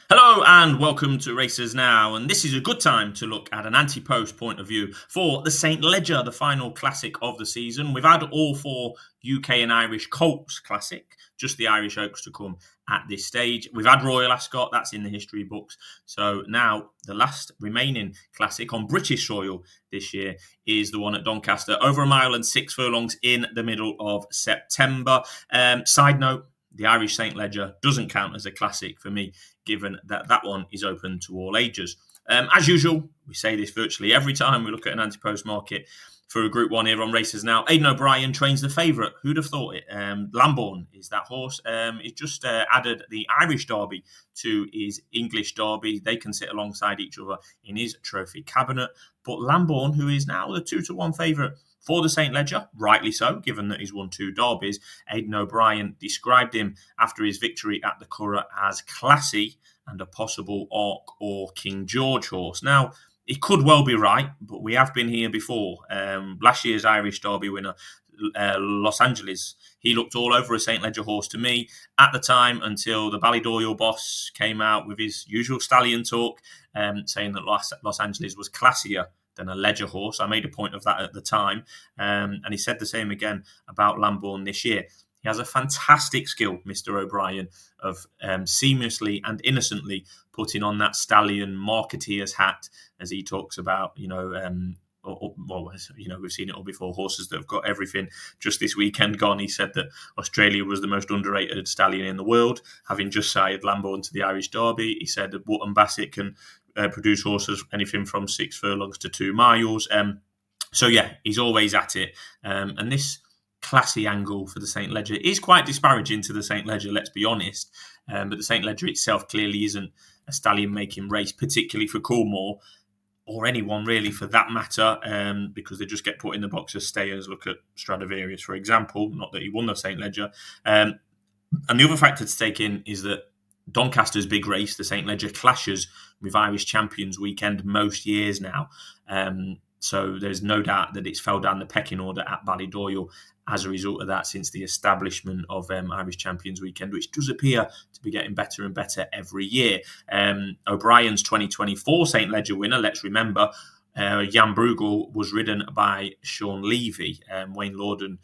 Hello and welcome to Racers Now, and this is a good time to look at an anti-post point of view for the St Leger, the final classic of the season. We've had all four UK and Irish Colts classic, just the Irish Oaks to come at this stage. We've had Royal Ascot, that's in the history books. So now the last remaining classic on British soil this year is the one at Doncaster, over a mile and 6 furlongs in the middle of September. Side note, the Irish St Leger doesn't count as a classic for me, given that that one is open to all ages. As usual, we say this virtually every time we look at an anti-post market for a Group 1 here on Races Now. Aidan O'Brien trains the favourite. Who'd have thought it? Lambourn is that horse. He's just added the Irish Derby to his English Derby. They can sit alongside each other in his trophy cabinet. But Lambourn, who is now the 2-1 favourite for the St Leger, rightly so, given that he's won 2 derbies. Aidan O'Brien described him after his victory at the Curragh as classy and a possible Arc or King George horse. Now, he could well be right, but we have been here before. Last year's Irish Derby winner, Los Angeles, he looked all over a St Leger horse to me at the time until the Ballydoyle boss came out with his usual stallion talk, saying that Los Angeles was classier than a Leger horse. I made a point of that at the time. And he said the same again about Lambourn this year. He has a fantastic skill, Mr. O'Brien, of seamlessly and innocently putting on that stallion marketeer's hat as he talks about, we've seen it all before, horses that have got everything. Just this weekend gone, he said that Australia was the most underrated stallion in the world, having just sired Lambourn to the Irish Derby. He said that Wootton Bassett can produce horses anything from 6 furlongs to 2 miles. He's always at it. And this classy angle for the St Leger is quite disparaging to the St Leger, let's be honest. But the St Leger itself clearly isn't a stallion-making race, particularly for Coolmore, or anyone really for that matter, because they just get put in the box as stayers. Look at Stradivarius, for example, not that he won the St Leger. And the other factor to take in is that Doncaster's big race, the St Leger, clashes with Irish Champions Weekend most years now. So there's no doubt that it's fell down the pecking order at Ballydoyle as a result of that since the establishment of Irish Champions Weekend, which does appear to be getting better and better every year. O'Brien's 2024 St Leger winner, let's remember, Jan Bruegel was ridden by Sean Levy. Wayne Lorden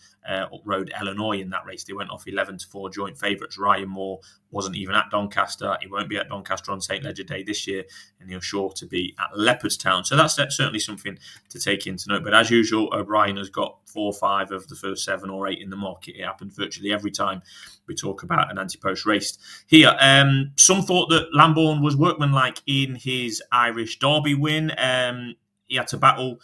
rode Illinois in that race. They went off 11-4 joint favourites. Ryan Moore wasn't even at Doncaster. He won't be at Doncaster on St Leger Day this year, and he'll sure to be at Leopardstown. So that's certainly something to take into note. But as usual, O'Brien has got 4 or 5 of the first 7 or 8 in the market. It happens virtually every time we talk about an anti-post race here. Some thought that Lambourn was workmanlike in his Irish Derby win. He had to battle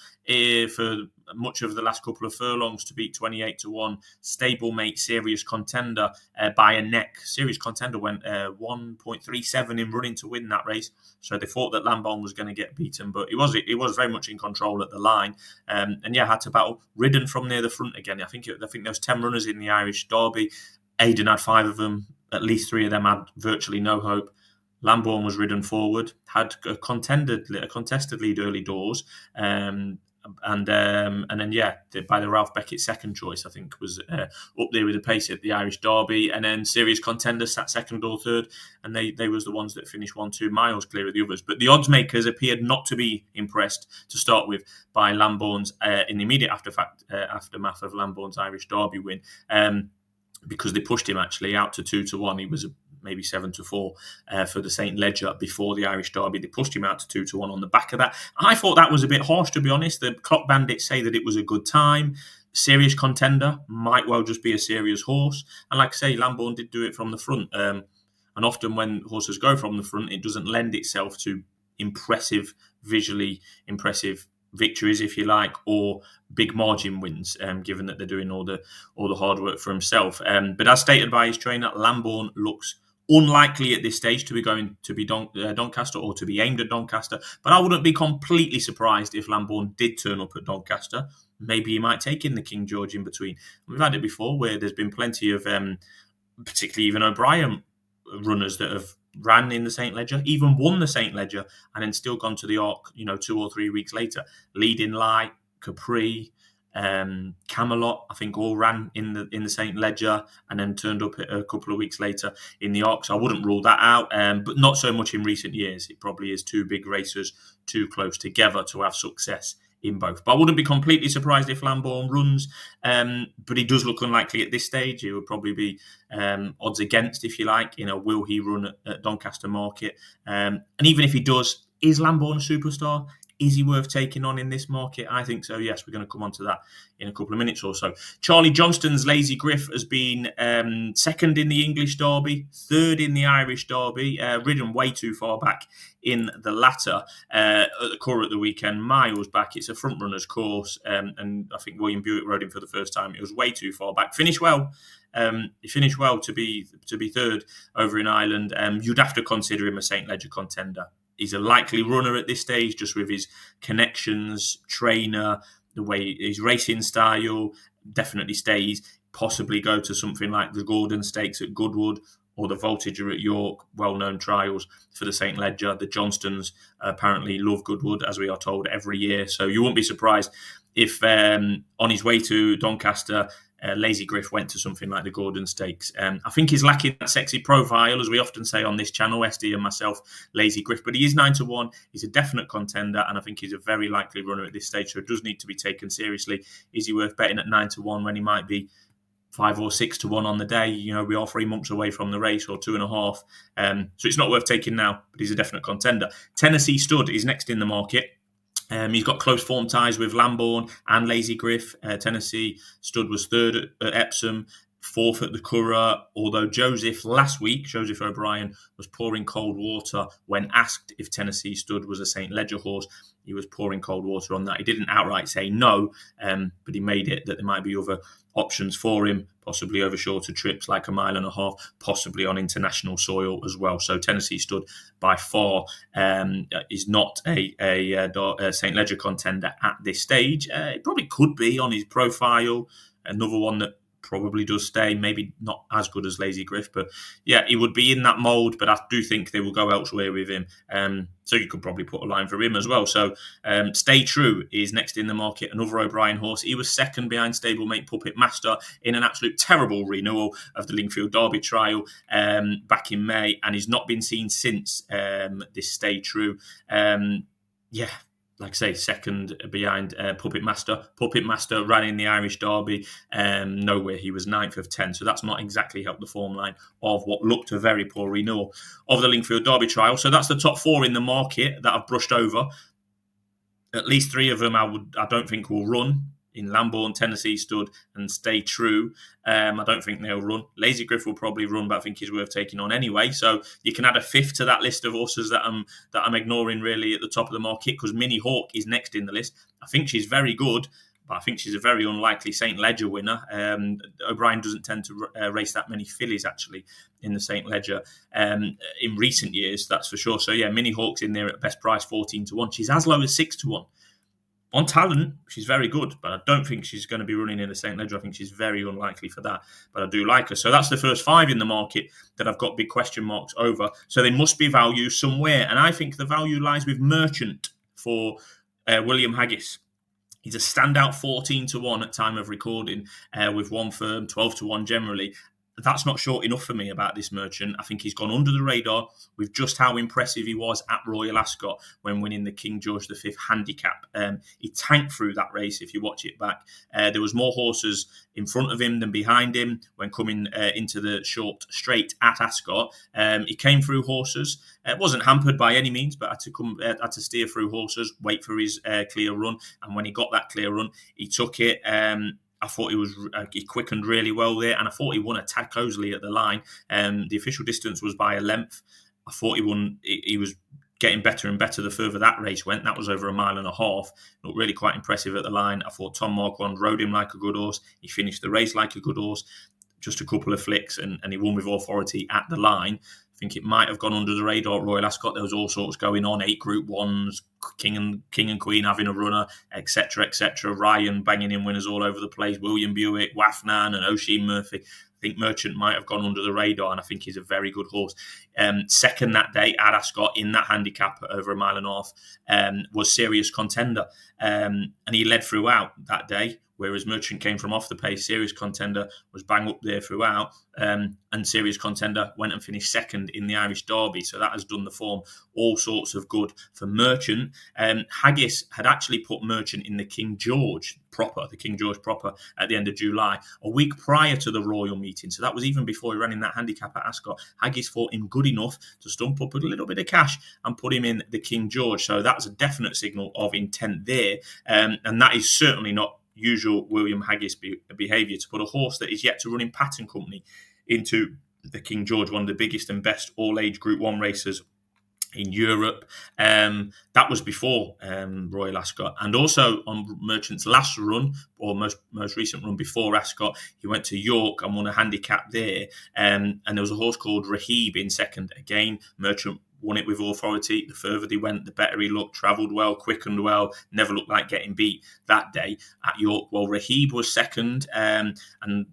for much of the last couple of furlongs to beat 28-1 stablemate Serious Contender by a neck. Serious Contender went 1.37 in running to win that race, so they thought that Lambourn was going to get beaten, but he was very much in control at the line, had to battle, ridden from near the front again. I think there was 10 runners in the Irish Derby. Aidan had 5 of them. At least 3 of them had virtually no hope. Lambourn was ridden forward, had a contested lead early doors, by the Ralph Beckett second choice, I think was up there with the pace at the Irish Derby, and then Serious Contender sat second or third, and they was the ones that finished 1-2 miles clear of the others. But the odds makers appeared not to be impressed to start with by Lambourn's in the immediate aftermath of Lambourn's Irish Derby win, because they pushed him actually out to 2-1. He was maybe 7-4 for the St Leger before the Irish Derby. They pushed him out to 2-1 on the back of that. I thought that was a bit harsh, to be honest. The clock bandits say that it was a good time. Serious Contender might well just be a serious horse. And like I say, Lambourn did do it from the front. And often when horses go from the front, it doesn't lend itself to visually impressive victories, if you like, or big margin wins, given that they're doing all the hard work for himself. But as stated by his trainer, Lambourn looks unlikely at this stage to be going to be Doncaster or to be aimed at Doncaster. But I wouldn't be completely surprised if Lambourn did turn up at Doncaster. Maybe he might take in the King George in between. We've had it before where there's been plenty of, particularly even O'Brien runners that have ran in the St Leger, even won the St Leger, and then still gone to the Arc, 2 or 3 weeks later. Leading Light, Capri, Camelot, I think, all ran in the St. Leger and then turned up a couple of weeks later in the Ox. I wouldn't rule that out, but not so much in recent years. It probably is two big racers too close together to have success in both. But I wouldn't be completely surprised if Lambourne runs, but he does look unlikely at this stage. He would probably be odds against, if you like. Will he run at Doncaster Market? And even if he does, is Lambourne a superstar? Is he worth taking on in this market? I think so, yes. We're going to come on to that in a couple of minutes or so. Charlie Johnston's Lazy Griff has been second in the English Derby, third in the Irish Derby, ridden way too far back in the latter at the Curragh at the weekend, miles back. It's a front runner's course, and I think William Buick rode him for the first time. It was way too far back. Finished well. He finished well to be third over in Ireland. You'd have to consider him a St. Leger contender. He's a likely runner at this stage, just with his connections, trainer, the way his racing style. Definitely stays. Possibly go to something like the Gordon Stakes at Goodwood or the Voltager at York, well-known trials for the St. Leger. The Johnstons apparently love Goodwood, as we are told, every year. So you won't be surprised if on his way to Doncaster, Lazy Griff went to something like the Gordon Stakes. I think he's lacking that sexy profile, as we often say on this channel, SD and myself, Lazy Griff. But he is 9-1. He's a definite contender, and I think he's a very likely runner at this stage. So it does need to be taken seriously. Is he worth betting at 9-1 when he might be 5 or 6-1 on the day? We are 3 months away from the race, or 2.5. So it's not worth taking now, but he's a definite contender. Tennessee Stud is next in the market. He's got close form ties with Lambourne and Lazy Griff. Tennessee Stud was third at Epsom, fourth at the Curragh, although Joseph O'Brien, was pouring cold water when asked if Tennessee Stud was a St. Leger horse. He was pouring cold water on that. He didn't outright say no, but he made it that there might be other options for him, possibly over shorter trips like 1.5 miles, possibly on international soil as well. So Tennessee Stud by far is not a St. Leger contender at this stage. It probably could be on his profile. Another one that probably does stay, maybe not as good as Lazy Griff, but yeah, he would be in that mould, but I do think they will go elsewhere with him. So you could probably put a line for him as well. So Stay True is next in the market, another O'Brien horse. He was second behind stablemate Puppet Master in an absolute terrible renewal of the Lingfield Derby trial back in May, and he's not been seen since this Stay True. Like I say, second behind Puppet Master. Puppet Master ran in the Irish Derby, nowhere. He was 9th of 10, so that's not exactly helped the form line of what looked a very poor renewal of the Lingfield Derby trial. So that's the top 4 in the market that I've brushed over. At least 3 of them I don't think will run. In Lambourne, Tennessee Stud, and Stay True. I don't think they'll run. Lazy Griff will probably run, but I think he's worth taking on anyway. So you can add a 5th to that list of horses that I'm ignoring really at the top of the market, because Minnie Hawk is next in the list. I think she's very good, but I think she's a very unlikely St. Leger winner. O'Brien doesn't tend to race that many fillies actually in the St. Leger in recent years, that's for sure. So yeah, Minnie Hawk's in there at best price 14-1. She's as low as 6-1. On talent, she's very good, but I don't think she's going to be running in the St. Leger. I think she's very unlikely for that, but I do like her. So that's the first 5 in the market that I've got big question marks over. So there must be value somewhere, and I think the value lies with Merchant for William Haggis. He's a standout 14-1 at time of recording with one firm, 12-1 generally. That's not short enough for me about this Merchant. I think he's gone under the radar with just how impressive he was at Royal Ascot when winning the King George V handicap. He tanked through that race if you watch it back. There was more horses in front of him than behind him when coming into the short straight at Ascot. He came through horses. It wasn't hampered by any means, but had to steer through horses, wait for his clear run. And when he got that clear run, he took it. I thought he quickened really well there, and I thought he won a tad closely at the line. The official distance was by a length. I thought he won. He was getting better and better the further that race went. That was over 1.5 miles. Looked really quite impressive at the line. I thought Tom Marquand rode him like a good horse. He finished the race like a good horse. Just a couple of flicks, and he won with authority at the line. I think it might have gone under the radar at Royal Ascot. There was all sorts going on, 8 Group 1s, King and Queen having a runner, etc., etc. Ryan banging in winners all over the place, William Buick, Wafnan and Oisin Murphy. I think Merchant might have gone under the radar, and I think he's a very good horse. Second that day at Ascot in that handicap at over 1.5 miles was Serious Contender, and he led throughout that day. whereas Merchant came from off the pace. Serious Contender was bang up there throughout, and Serious Contender went and finished second in the Irish Derby, so that has done the form all sorts of good for Merchant. Haggis had actually put Merchant in the King George proper at the end of July, a week prior to the Royal meeting, so that was even before he ran in that handicap at Ascot. Haggis thought him good enough to stump up a little bit of cash and put him in the King George, so that's a definite signal of intent there, and that is certainly not usual William Haggis behaviour, to put a horse that is yet to run in Patton Company into the King George, one of the biggest and best all-age Group 1 racers in Europe. That was before Royal Ascot, and also on Merchant's last run, or most recent run before Ascot, he went to York and won a handicap there, and there was a horse called Rahib in second. Again, Merchant won it with authority. The further they went, the better he looked. Travelled well, quickened well, never looked like getting beat that day at York. Well, Rahib was second, and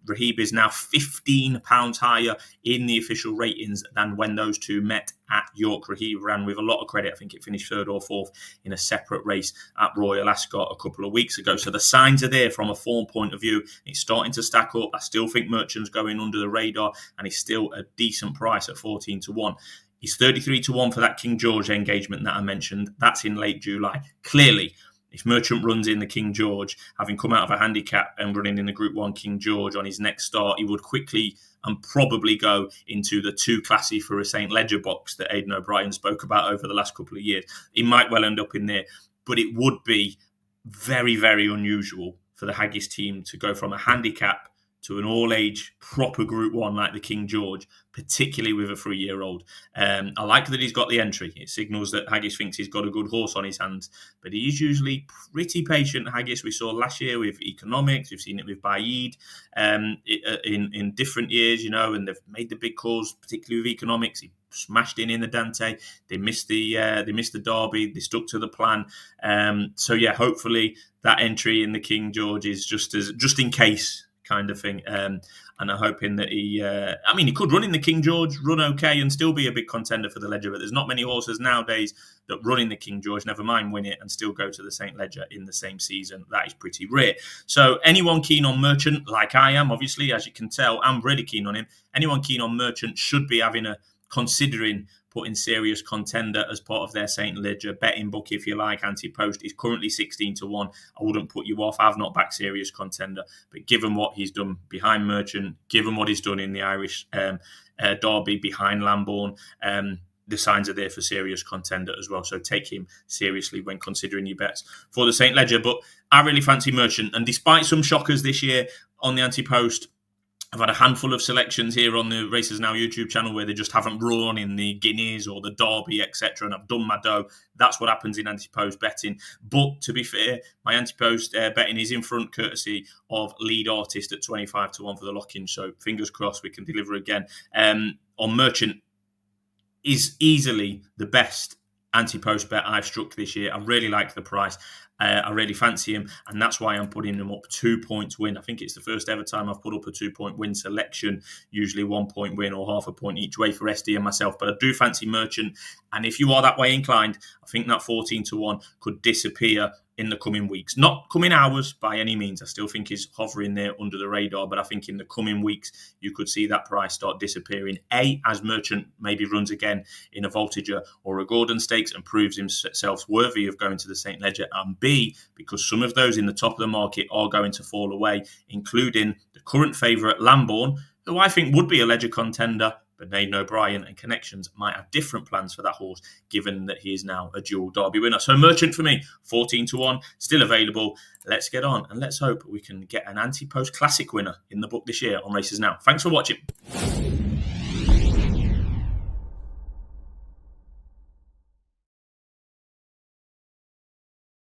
Rahib is now £15 higher in the official ratings than when those two met at York. Rahib ran with a lot of credit. I think it finished third or fourth in a separate race at Royal Ascot a couple of weeks ago. So the signs are there from a form point of view. It's starting to stack up. I still think Merchant's going under the radar, and he's still a decent price at 14-1. He's 33-1 for that King George engagement that I mentioned. That's in late July. Clearly, if Merchant runs in the King George, having come out of a handicap and running in the Group 1 King George on his next start, he would quickly and probably go into the too classy for a St. Ledger box that Aidan O'Brien spoke about over the last couple of years. He might well end up in there, but it would be very, very unusual for the Haggis team to go from a handicap to an all-age proper Group 1 like the King George, particularly with a 3-year-old. I like that he's got the entry. It signals that Haggis thinks he's got a good horse on his hands, but he is usually pretty patient, Haggis. We saw last year with Economics, we've seen it with Baid in different years, and they've made the big calls, particularly with Economics. He smashed in the Dante. They missed the Derby. They stuck to the plan. So yeah, hopefully that entry in the King George is just in case kind of thing, and I'm hoping that he could run in the King George, run okay, and still be a big contender for the Ledger, but there's not many horses nowadays that run in the King George, never mind win it, and still go to the St. Ledger in the same season. That is pretty rare. So anyone keen on Merchant, like I am, obviously, as you can tell, I'm really keen on him. Anyone keen on Merchant should be considering putting Serious Contender as part of their St. Ledger betting book, if you like. Anti-Post is currently 16-1. I wouldn't put you off. I've not backed Serious Contender, but given what he's done behind Merchant, given what he's done in the Irish Derby behind Lambourne, the signs are there for Serious Contender as well. So take him seriously when considering your bets for the St. Ledger. But I really fancy Merchant, and despite some shockers this year on the Anti-Post, I've had a handful of selections here on the Races Now YouTube channel where they just haven't run in the Guineas or the Derby, etc. And I've done my dough. That's what happens in anti-post betting. But to be fair, my anti-post betting is in front courtesy of Lead Artist at 25-1 for the lock-in. So fingers crossed we can deliver again. On Merchant is easily the best anti-post bet I've struck this year. I really like the price. I really fancy him, and that's why I'm putting him up 2 points win. I think it's the first ever time I've put up a 2 point win selection, usually 1 point win or half a point each way for SD and myself. But I do fancy Merchant, and if you are that way inclined, I think that 14-1 could disappear in the coming weeks. Not coming hours by any means. I still think he's hovering there under the radar, but I think in the coming weeks you could see that price start disappearing. A, as Merchant maybe runs again in a Voltager or a Gordon Stakes and proves himself worthy of going to the St. Ledger, and B, because some of those in the top of the market are going to fall away, including the current favourite Lambourne, who I think would be a Ledger contender, but Aidan O'Brien and connections might have different plans for that horse, given that he is now a dual Derby winner. So Merchant for me, 14-1, still available. Let's get on, and let's hope we can get an anti-post classic winner in the book this year on Races Now. Thanks for watching.